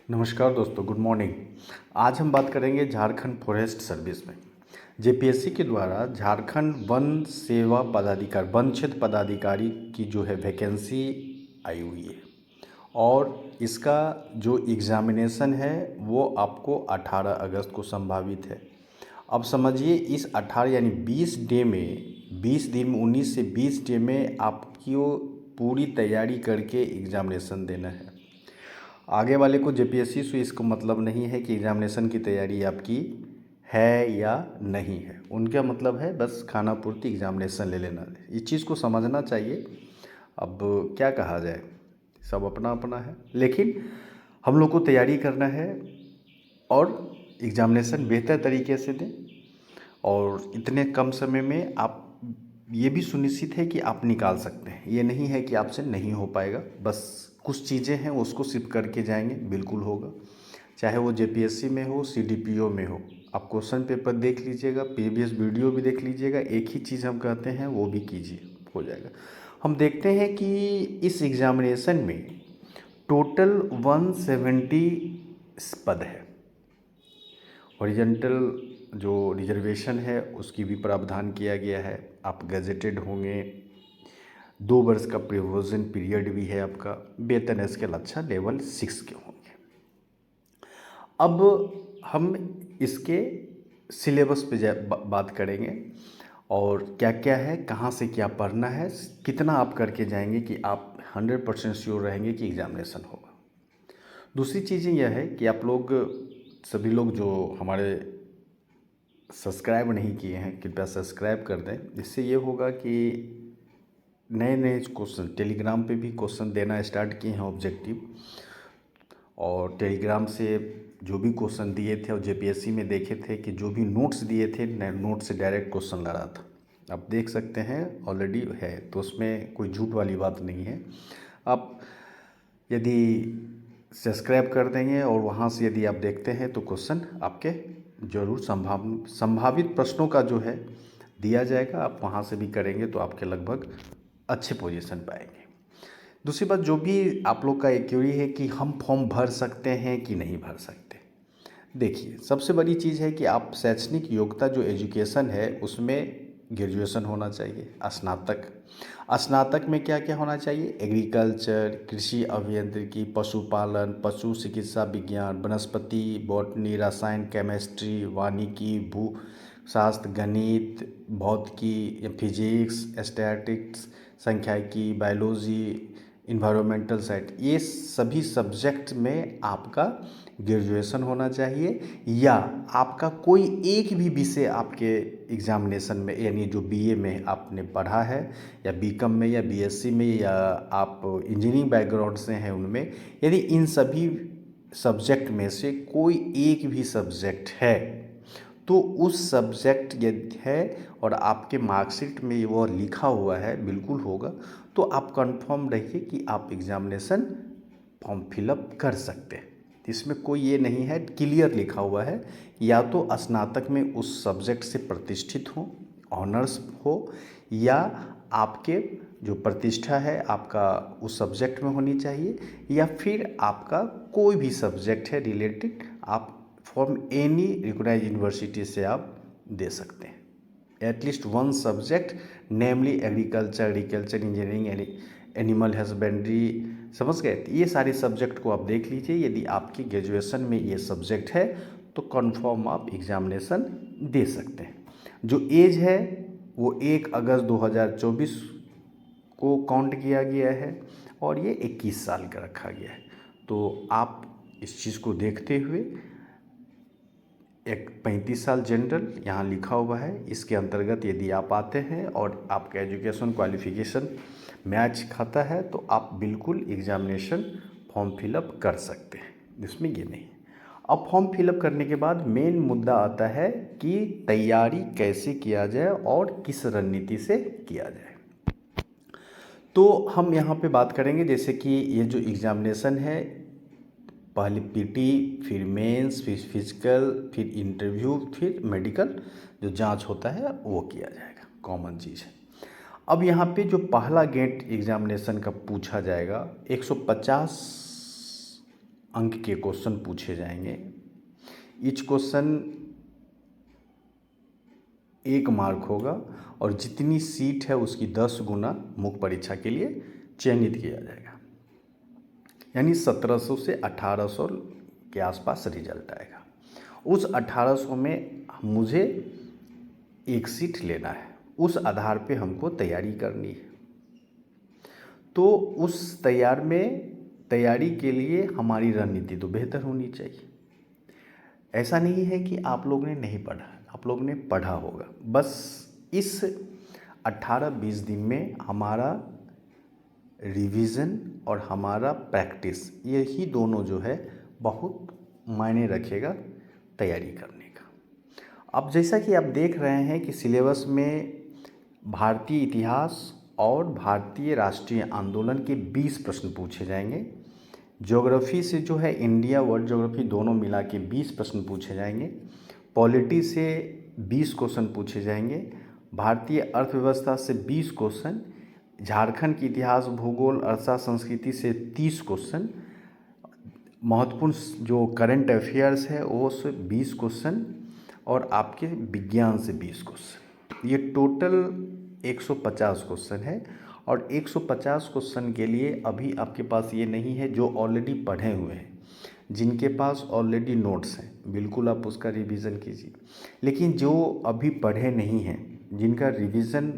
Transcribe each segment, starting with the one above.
नमस्कार दोस्तों, good morning. आज हम बात करेंगे झारखंड फॉरेस्ट सर्विस में जेपीएससी के द्वारा झारखंड वन सेवा पदाधिकारी वन क्षेत्र पदाधिकारी की जो है वैकेंसी आई हुई है और इसका जो एग्ज़ामिनेशन है वो आपको 18 अगस्त को संभावित है। अब समझिए इस 18 यानी 20 डे में 20 दिन में 19 से 20 डे में आपकी वो पूरी तैयारी करके एग्ज़ामिनेशन देना है। आगे वाले को जेपीएससी से इसको मतलब नहीं है कि एग्ज़ामिनेशन की तैयारी आपकी है या नहीं है, उनका मतलब है बस खाना पूर्ति एग्ज़ामिनेशन ले लेना है। इस चीज़ को समझना चाहिए। अब क्या कहा जाए, सब अपना अपना है, लेकिन हम लोग को तैयारी करना है और एग्ज़ामिनेशन बेहतर तरीके से दें और इतने कम समय में आप ये भी सुनिश्चित है कि आप निकाल सकते हैं। ये नहीं है कि आपसे नहीं हो पाएगा, बस कुछ चीज़ें हैं उसको सिर्फ करके जाएंगे, बिल्कुल होगा। चाहे वो जेपीएससी में हो, सीडीपीओ में हो, आप क्वेश्चन पेपर देख लीजिएगा, प्रीवियस वीडियो भी देख लीजिएगा, एक ही चीज़ हम कहते हैं वो भी कीजिए, हो जाएगा। हम देखते हैं कि इस एग्ज़ामिनेशन में टोटल 170 पद है। हॉरिजॉन्टल जो रिजर्वेशन है उसकी भी प्रावधान किया गया है। आप गजेटेड होंगे, 2 वर्ष का प्रिविजन पीरियड भी है आपका, वेतन स्केल अच्छा लेवल 6 के होंगे। अब हम इसके सिलेबस पे बात करेंगे और क्या क्या है, कहाँ से क्या पढ़ना है, कितना आप करके जाएंगे कि आप 100% श्योर रहेंगे कि एग्ज़ामिनेशन होगा। दूसरी चीज़ें यह है कि आप लोग सभी लोग जो हमारे सब्सक्राइब नहीं किए हैं कृपया सब्सक्राइब कर दें। इससे ये होगा कि नए नए क्वेश्चन टेलीग्राम पे भी क्वेश्चन देना स्टार्ट किए हैं ऑब्जेक्टिव, और टेलीग्राम से जो भी क्वेश्चन दिए थे और जेपीएससी में देखे थे कि जो भी नोट्स दिए थे नोट से डायरेक्ट क्वेश्चन ला रहा था। आप देख सकते हैं ऑलरेडी है, तो उसमें कोई झूठ वाली बात नहीं है। आप यदि सब्सक्राइब कर देंगे और वहाँ से यदि आप देखते हैं तो क्वेश्चन आपके ज़रूर संभावित प्रश्नों का जो है दिया जाएगा। आप वहाँ से भी करेंगे तो आपके लगभग अच्छे पोजीशन पाएंगे। दूसरी बात, जो भी आप लोग का एक क्वेरी है कि हम फॉर्म भर सकते हैं कि नहीं भर सकते। देखिए, सबसे बड़ी चीज़ है कि आप शैक्षणिक योग्यता जो एजुकेशन है उसमें ग्रेजुएशन होना चाहिए, स्नातक। स्नातक में क्या क्या होना चाहिए, एग्रीकल्चर, कृषि अभियांत्रिकी, पशुपालन, पशु चिकित्सा विज्ञान, वनस्पति, बॉटनी, रसायन, केमिस्ट्री, वानिकी, भू शास्त्र, गणित, भौतिकी, फिजिक्स, स्टैटिक्स, सांख्यिकी, बायोलॉजी, इन्वायरमेंटल साइंस, ये सभी सब्जेक्ट में आपका ग्रेजुएशन होना चाहिए, या आपका कोई एक भी विषय आपके एग्जामिनेशन में यानी जो बीए में आपने पढ़ा है या बीकॉम में या बीएससी में या आप इंजीनियरिंग बैकग्राउंड से हैं उनमें, यदि इन सभी सब्जेक्ट में से कोई एक भी सब्जेक्ट है तो उस सब्जेक्ट यदि है और आपके मार्कशीट में वो लिखा हुआ है, बिल्कुल होगा, तो आप कंफर्म रहिए कि आप एग्ज़ामिनेशन फॉर्म फिलअप कर सकते हैं। इसमें कोई ये नहीं है, क्लियर लिखा हुआ है, या तो स्नातक में उस सब्जेक्ट से प्रतिष्ठित हो, ऑनर्स हो, या आपके जो प्रतिष्ठा है आपका उस सब्जेक्ट में होनी चाहिए, या फिर आपका कोई भी सब्जेक्ट है रिलेटेड, आप फ्रॉम एनी रिकॉग्नाइज्ड यूनिवर्सिटी से आप दे सकते हैं एटलीस्ट वन सब्जेक्ट, नेमली एग्रीकल्चर, इंजीनियरिंग, एनिमल हस्बेंड्री, समझ गए। ये सारे सब्जेक्ट को आप देख लीजिए, यदि आपकी ग्रेजुएशन में ये सब्जेक्ट है तो कन्फर्म आप एग्ज़ामिनेशन दे सकते हैं। जो एज है वो 1 अगस्त 2024 को काउंट किया गया है और ये 21 साल का रखा गया है। तो आप इस चीज़ को देखते हुए एक 35 साल जनरल यहाँ लिखा हुआ है, इसके अंतर्गत यदि आप आते हैं और आपका एजुकेशन क्वालिफिकेशन मैच खाता है तो आप बिल्कुल एग्ज़ामिनेशन फॉर्म फिलअप कर सकते हैं, इसमें ये नहीं। अब फॉर्म फिलअप करने के बाद मेन मुद्दा आता है कि तैयारी कैसे किया जाए और किस रणनीति से किया जाए। तो हम यहाँ पे बात करेंगे जैसे कि ये जो एग्ज़ामिनेशन है, पहले पीटी, फिर मेंस, फिर फिजिकल, फिर इंटरव्यू, फिर मेडिकल जो जांच होता है वो किया जाएगा, कॉमन चीज़ है। अब यहाँ पे जो पहला गेट एग्ज़ामिनेशन का पूछा जाएगा, 150 अंक के क्वेश्चन पूछे जाएंगे। ईच क्वेश्चन 1 मार्क होगा और जितनी सीट है उसकी 10 गुना मुख्य परीक्षा के लिए चयनित किया जाएगा। यानी 1700 से 1800 के आसपास रिजल्ट आएगा। उस 1800 में मुझे 1 सीट लेना है, उस आधार पे हमको तैयारी करनी है। तो उस तैयारी के लिए हमारी रणनीति तो बेहतर होनी चाहिए। ऐसा नहीं है कि आप लोगों ने नहीं पढ़ा, आप लोगों ने पढ़ा होगा। बस इस 18-20 दिन में हमारा रिवीजन और हमारा प्रैक्टिस, यही दोनों जो है बहुत मायने रखेगा तैयारी करने का। अब जैसा कि आप देख रहे हैं कि सिलेबस में भारतीय इतिहास और भारतीय राष्ट्रीय आंदोलन के 20 प्रश्न पूछे जाएंगे। ज्योग्राफी से जो है इंडिया वर्ल्ड ज्योग्राफी दोनों मिला के 20 प्रश्न पूछे जाएंगे। पॉलिटी से 20 क्वेश्चन पूछे जाएंगे। भारतीय अर्थव्यवस्था से 20 क्वेश्चन। झारखंड की इतिहास, भूगोल, अरसा संस्कृति से 30 क्वेश्चन। महत्वपूर्ण जो करंट अफेयर्स है वो से 20 क्वेश्चन और आपके विज्ञान से 20 क्वेश्चन। ये टोटल 150 क्वेश्चन है। और 150 क्वेश्चन के लिए अभी आपके पास ये नहीं है जो ऑलरेडी पढ़े हुए हैं, जिनके पास ऑलरेडी नोट्स हैं, बिल्कुल आप उसका रिवीजन कीजिए। लेकिन जो अभी पढ़े नहीं हैं, जिनका रिवीजन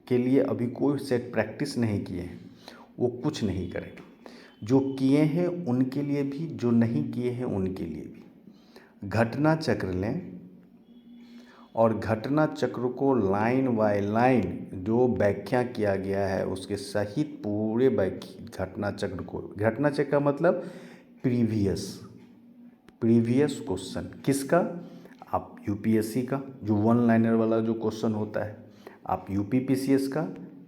के लिए अभी कोई सेट प्रैक्टिस नहीं किए हैं, वो कुछ नहीं करेंगे। जो किए हैं उनके लिए भी, जो नहीं किए हैं उनके लिए भी घटना चक्र लें और घटना चक्र को लाइन बाय लाइन जो व्याख्या किया गया है उसके सहित पूरे घटना चक्र को, घटना चक्र का मतलब प्रीवियस क्वेश्चन किसका, आप यूपीएससी का जो 1 लाइनर वाला जो क्वेश्चन होता है, आप यूपीपीसीएस का,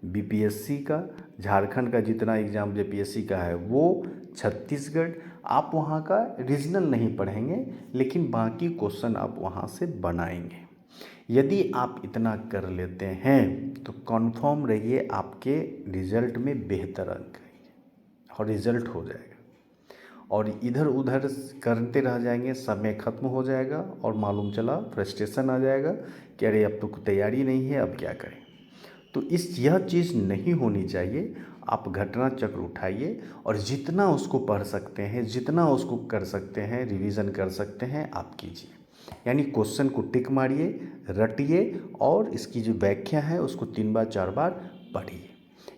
बीपीएससी का, झारखंड का जितना एग्जाम जेपीएससी का है वो, छत्तीसगढ़, आप वहाँ का रीजनल नहीं पढ़ेंगे लेकिन बाकी क्वेश्चन आप वहाँ से बनाएंगे। यदि आप इतना कर लेते हैं तो कन्फर्म रहिए आपके रिजल्ट में बेहतर अंक आएंगे और रिजल्ट हो जाएगा। और इधर उधर करते रह जाएंगे, समय खत्म हो जाएगा और मालूम चला फ्रस्ट्रेशन आ जाएगा कि अरे अब तो तैयारी नहीं है, अब क्या करें। तो यह चीज़ नहीं होनी चाहिए। आप घटना चक्र उठाइए और जितना उसको पढ़ सकते हैं, जितना उसको कर सकते हैं, रिवीजन कर सकते हैं, आप कीजिए। यानी क्वेश्चन को टिक मारिए, रटिए और इसकी जो व्याख्या है उसको 3 बार 4 बार पढ़िए।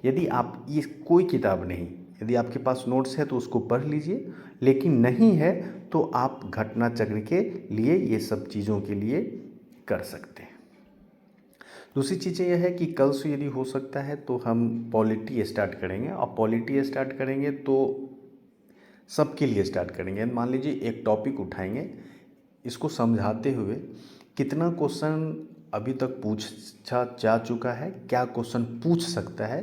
यदि आप ये कोई किताब नहीं, यदि आपके पास नोट्स है तो उसको पढ़ लीजिए, लेकिन नहीं है तो आप घटना चक्र के लिए ये सब चीज़ों के लिए कर सकते हैं। दूसरी चीज़ें यह है कि कल से यदि हो सकता है तो हम पॉलिटी स्टार्ट करेंगे। और पॉलिटी स्टार्ट करेंगे तो सबके लिए स्टार्ट करेंगे। मान लीजिए एक टॉपिक उठाएंगे, इसको समझाते हुए कितना क्वेश्चन अभी तक पूछा जा चुका है, क्या क्वेश्चन पूछ सकता है।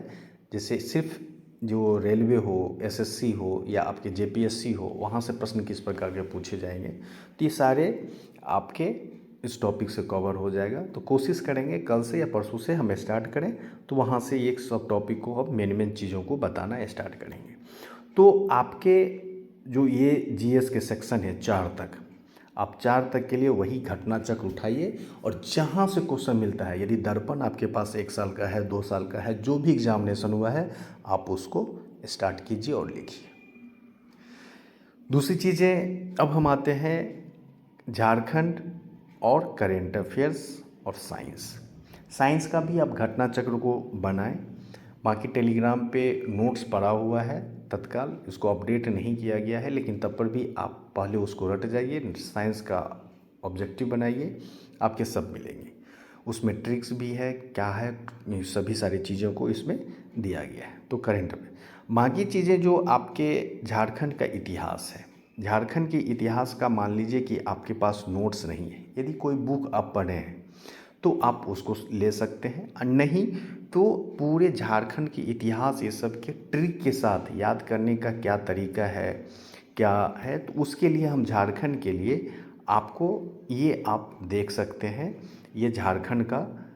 जैसे सिर्फ जो रेलवे हो, एसएससी हो या आपके जेपीएससी हो, वहाँ से प्रश्न किस प्रकार के पूछे जाएंगे, तो ये सारे आपके इस टॉपिक से कवर हो जाएगा। तो कोशिश करेंगे कल से या परसों से हम स्टार्ट करें, तो वहाँ से एक सब टॉपिक को अब मेन चीज़ों को बताना स्टार्ट करेंगे। तो आपके जो ये जीएस के सेक्शन है 4 तक, आप 4 तक के लिए वही घटना चक्र उठाइए और जहाँ से क्वेश्चन मिलता है, यदि दर्पण आपके पास 1 साल का है, 2 साल का है, जो भी एग्जामिनेशन हुआ है आप उसको स्टार्ट कीजिए और लिखिए। दूसरी चीज़ें, अब हम आते हैं झारखंड और करेंट अफेयर्स और साइंस का भी आप घटना चक्र को बनाएं। बाकी टेलीग्राम पे नोट्स पड़ा हुआ है तत्काल, इसको अपडेट नहीं किया गया है, लेकिन तब पर भी आप पहले उसको रट जाइए, साइंस का ऑब्जेक्टिव बनाइए, आपके सब मिलेंगे। उसमें ट्रिक्स भी है, क्या है, सभी सारी चीज़ों को इसमें दिया गया है। तो करेंट में बाकी चीज़ें जो आपके झारखंड का इतिहास है, झारखंड के इतिहास का मान लीजिए कि आपके पास नोट्स नहीं है, यदि कोई बुक आप पढ़े हैं तो आप उसको ले सकते हैं, और नहीं तो पूरे झारखंड के इतिहास ये सब के ट्रिक के साथ याद करने का क्या तरीका है, क्या है, तो उसके लिए हम झारखंड के लिए आपको ये आप देख सकते हैं। ये झारखंड का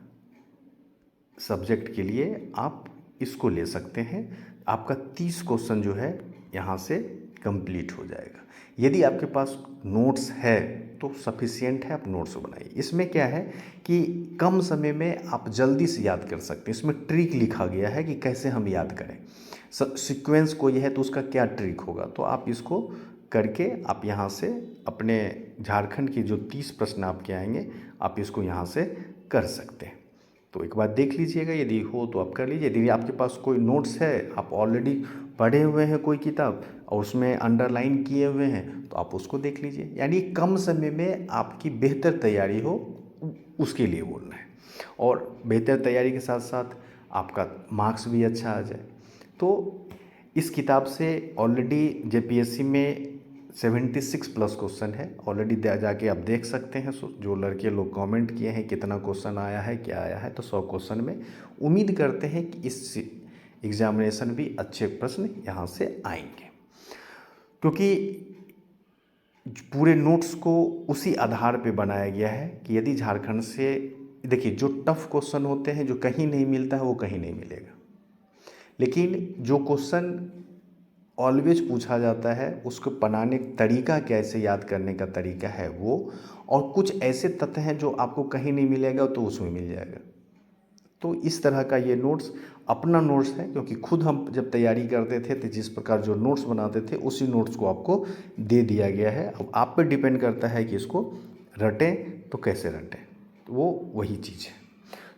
सब्जेक्ट के लिए आप इसको ले सकते हैं। आपका 30 क्वेश्चन जो है यहाँ से कंप्लीट हो जाएगा। यदि आपके पास नोट्स है तो सफिशिएंट है, आप नोट्स बनाइए। इसमें क्या है कि कम समय में आप जल्दी से याद कर सकते हैं। इसमें ट्रिक लिखा गया है कि कैसे हम याद करें, सीक्वेंस कोई है तो उसका क्या ट्रिक होगा, तो आप इसको करके आप यहाँ से अपने झारखंड की जो 30 प्रश्न आपके आएंगे आप इसको यहाँ से कर सकते हैं। तो एक बार देख लीजिएगा, यदि हो तो आप कर लीजिए। यदि आपके पास कोई नोट्स है, आप ऑलरेडी पढ़े हुए हैं कोई किताब और उसमें अंडरलाइन किए हुए हैं, तो आप उसको देख लीजिए। यानी कम समय में आपकी बेहतर तैयारी हो, उसके लिए बोलना है। और बेहतर तैयारी के साथ साथ आपका मार्क्स भी अच्छा आ जाए। तो इस किताब से ऑलरेडी जेपीएससी में 76 प्लस क्वेश्चन है ऑलरेडी, जाके आप देख सकते हैं। जो लड़के लोग कमेंट किए हैं कितना क्वेश्चन आया है, क्या आया है, तो 100 क्वेश्चन में उम्मीद करते हैं कि इस एग्जामिनेशन भी अच्छे प्रश्न यहाँ से आएंगे, क्योंकि पूरे नोट्स को उसी आधार पे बनाया गया है कि यदि झारखंड से, देखिए जो टफ क्वेश्चन होते हैं जो कहीं नहीं मिलता है वो कहीं नहीं मिलेगा, लेकिन जो क्वेश्चन ऑलवेज पूछा जाता है उसको बनाने का तरीका, कैसे याद करने का तरीका है वो, और कुछ ऐसे तथ्य हैं जो आपको कहीं नहीं मिलेगा तो उसमें मिल जाएगा। तो इस तरह का ये नोट्स अपना नोट्स है, क्योंकि खुद हम जब तैयारी करते थे तो जिस प्रकार जो नोट्स बनाते थे उसी नोट्स को आपको दे दिया गया है। अब आप पे डिपेंड करता है कि इसको रटें तो कैसे रटें, तो वो वही चीज़ है।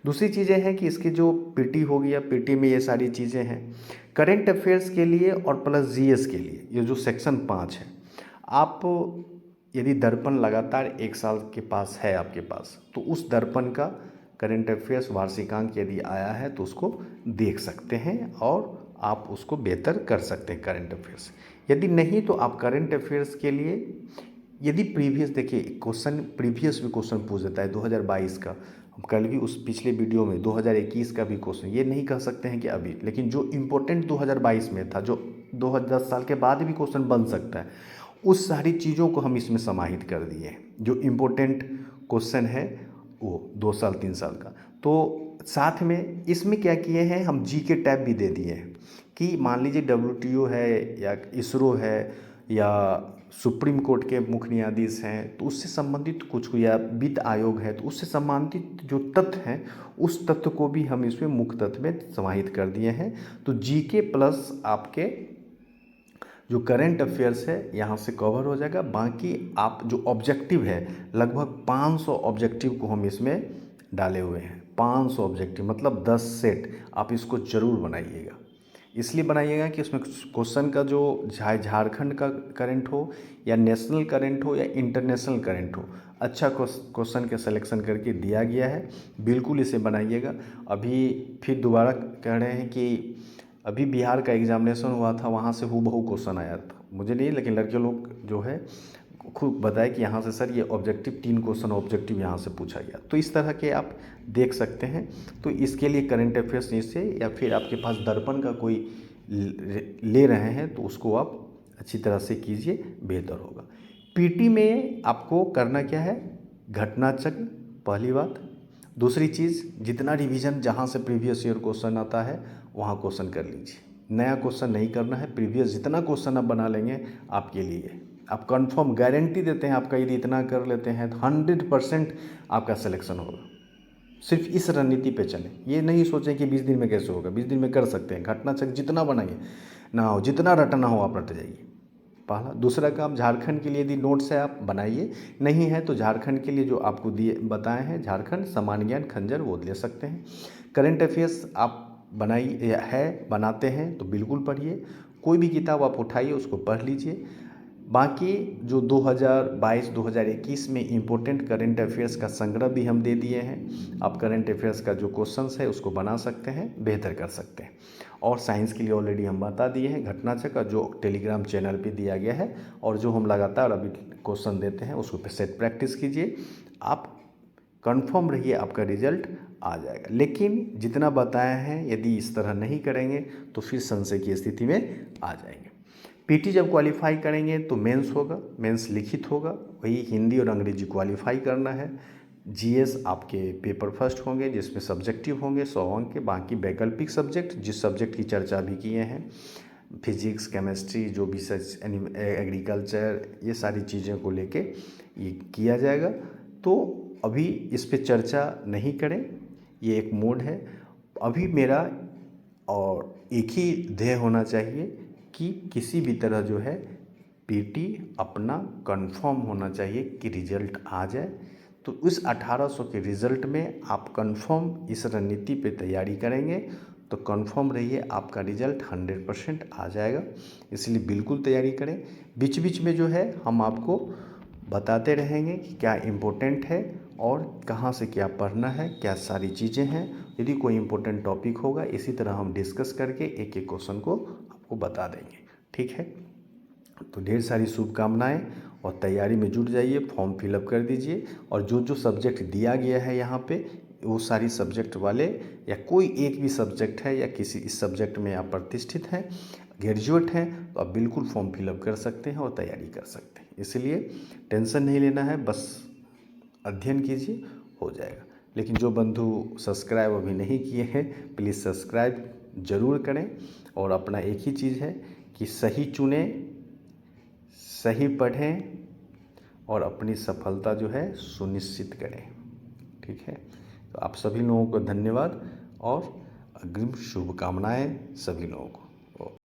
दूसरी चीज़ें हैं कि इसकी जो पीटी हो गया, पीटी में ये सारी चीज़ें हैं करेंट अफेयर्स के लिए और प्लस जीएस के लिए। ये जो सेक्शन 5 है, आप यदि दर्पण लगातार 1 साल के पास है आपके पास, तो उस दर्पण का करेंट अफेयर्स वार्षिकांक यदि आया है तो उसको देख सकते हैं और आप उसको बेहतर कर सकते हैं करेंट अफेयर्स। यदि नहीं तो आप करेंट अफेयर्स के लिए यदि प्रीवियस, देखिए क्वेश्चन प्रीवियस भी क्वेश्चन पूछ देता है 2022 का, हम कल भी उस पिछले वीडियो में 2021 का भी क्वेश्चन, ये नहीं कह सकते हैं कि अभी, लेकिन जो इम्पोर्टेंट 2022 में था, जो 2010 साल के बाद भी क्वेश्चन बन सकता है, उस सारी चीज़ों को हम इसमें समाहित कर दिए हैं। जो इम्पोर्टेंट क्वेश्चन है वो 2 साल 3 साल का, तो साथ में इसमें क्या किए हैं, हम जी के टैब भी दे दिए हैं कि मान लीजिए WTO है या इसरो है या सुप्रीम कोर्ट के मुख्य न्यायाधीश हैं, तो उससे संबंधित कुछ, या वित्त आयोग है तो उससे संबंधित जो तथ्य हैं उस तथ्य को भी हम इसमें मुख्य तथ्य में समाहित कर दिए हैं। तो जीके प्लस आपके जो करेंट अफेयर्स है यहाँ से कवर हो जाएगा। बाकी आप जो ऑब्जेक्टिव है, लगभग 500 ऑब्जेक्टिव को हम इसमें डाले हुए हैं। 500 ऑब्जेक्टिव मतलब 10 सेट, आप इसको ज़रूर बनाइएगा। इसलिए बनाइएगा कि उसमें क्वेश्चन का जो झारखंड का करंट हो या नेशनल करंट हो या इंटरनेशनल करंट हो, अच्छा क्वेश्चन के सिलेक्शन करके दिया गया है, बिल्कुल इसे बनाइएगा। अभी फिर दोबारा कह रहे हैं कि अभी बिहार का एग्जामिनेशन हुआ था, वहाँ से हूबहू क्वेश्चन आया था, मुझे नहीं, लेकिन लड़के लोग जो है खुद बताए कि यहाँ से सर ये ऑब्जेक्टिव 3 क्वेश्चन ऑब्जेक्टिव यहाँ से पूछा गया। तो इस तरह के आप देख सकते हैं। तो इसके लिए करंट अफेयर्स से, या फिर आपके पास दर्पण का कोई ले रहे हैं तो उसको आप अच्छी तरह से कीजिए, बेहतर होगा। पीटी में आपको करना क्या है, घटना चक्र पहली बात। दूसरी चीज़, जितना रिवीजन जहाँ से प्रीवियस ईयर क्वेश्चन आता है वहाँ क्वेश्चन कर लीजिए, नया क्वेश्चन नहीं करना है। प्रीवियस जितना क्वेश्चन आप बना लेंगे आपके लिए, आप कंफर्म गारंटी देते हैं आपका यदि इतना कर लेते हैं तो 100% आपका सिलेक्शन होगा। सिर्फ इस रणनीति पे चलें, ये नहीं सोचें कि 20 दिन में कैसे होगा। 20 दिन में कर सकते हैं, घटना चक्र जितना बनाइए ना हो, जितना रटना हो आप रट जाइए। पहला। दूसरा काम, झारखंड के लिए यदि नोट्स है आप बनाइए, नहीं है तो झारखंड के लिए जो आपको दिए बताए हैं झारखंड सामान्य ज्ञान खंजर वो ले सकते हैं। करंट अफेयर्स आप बनाइए, है बनाते हैं तो बिल्कुल पढ़िए, कोई भी किताब आप उठाइए उसको पढ़ लीजिए। बाकी जो 2022-2021 में इम्पोर्टेंट करंट अफेयर्स का संग्रह भी हम दे दिए हैं, आप करंट अफेयर्स का जो क्वेश्चंस है उसको बना सकते हैं, बेहतर कर सकते हैं। और साइंस के लिए ऑलरेडी हम बता दिए हैं घटना चक्र, जो टेलीग्राम चैनल पे दिया गया है, और जो हम लगातार अभी क्वेश्चन देते हैं उसको सेट प्रैक्टिस कीजिए, आप कंफर्म रहिए आपका रिजल्ट आ जाएगा। लेकिन जितना बताया है यदि इस तरह नहीं करेंगे तो फिर संशय की स्थिति में आ जाएंगे। पीटी जब क्वालिफाई करेंगे तो मेंस होगा, मेंस लिखित होगा, वही हिंदी और अंग्रेजी क्वालिफाई करना है। जीएस आपके पेपर फर्स्ट होंगे जिसमें सब्जेक्टिव होंगे 100 अंक के, बाकी वैकल्पिक सब्जेक्ट जिस सब्जेक्ट की चर्चा भी किए हैं फिजिक्स, केमिस्ट्री, जो भी सच एग्रीकल्चर, ये सारी चीज़ों को लेके ये किया जाएगा। तो अभी इस पे चर्चा नहीं करें, ये एक मोड है अभी मेरा। और एक ही ध्येय होना चाहिए कि किसी भी तरह जो है पीटी अपना कंफर्म होना चाहिए कि रिजल्ट आ जाए। तो उस 1800 के रिज़ल्ट में आप कंफर्म इस रणनीति पे तैयारी करेंगे तो कंफर्म रहिए आपका रिज़ल्ट 100% आ जाएगा। इसलिए बिल्कुल तैयारी करें। बीच बीच में जो है हम आपको बताते रहेंगे कि क्या इम्पोर्टेंट है और कहाँ से क्या पढ़ना है, क्या सारी चीज़ें हैं। यदि कोई इम्पोर्टेंट टॉपिक होगा इसी तरह हम डिस्कस करके एक एक क्वेश्चन को आपको बता देंगे, ठीक है। तो ढेर सारी शुभकामनाएं और तैयारी में जुट जाइए, फॉर्म फिलअप कर दीजिए। और जो जो सब्जेक्ट दिया गया है यहाँ पे वो सारी सब्जेक्ट वाले या कोई एक भी सब्जेक्ट है या किसी इस सब्जेक्ट में आप प्रतिष्ठित हैं, ग्रेजुएट हैं, तो आप बिल्कुल फॉर्म फिलअप कर सकते हैं और तैयारी कर सकते हैं। इसलिए टेंशन नहीं लेना है, बस अध्ययन कीजिए, हो जाएगा। लेकिन जो बंधु सब्सक्राइब अभी नहीं किए हैं प्लीज़ सब्सक्राइब ज़रूर करें। और अपना एक ही चीज़ है कि सही चुनें, सही पढ़ें और अपनी सफलता जो है सुनिश्चित करें, ठीक है। तो आप सभी लोगों को धन्यवाद और अग्रिम शुभकामनाएं सभी लोगों को।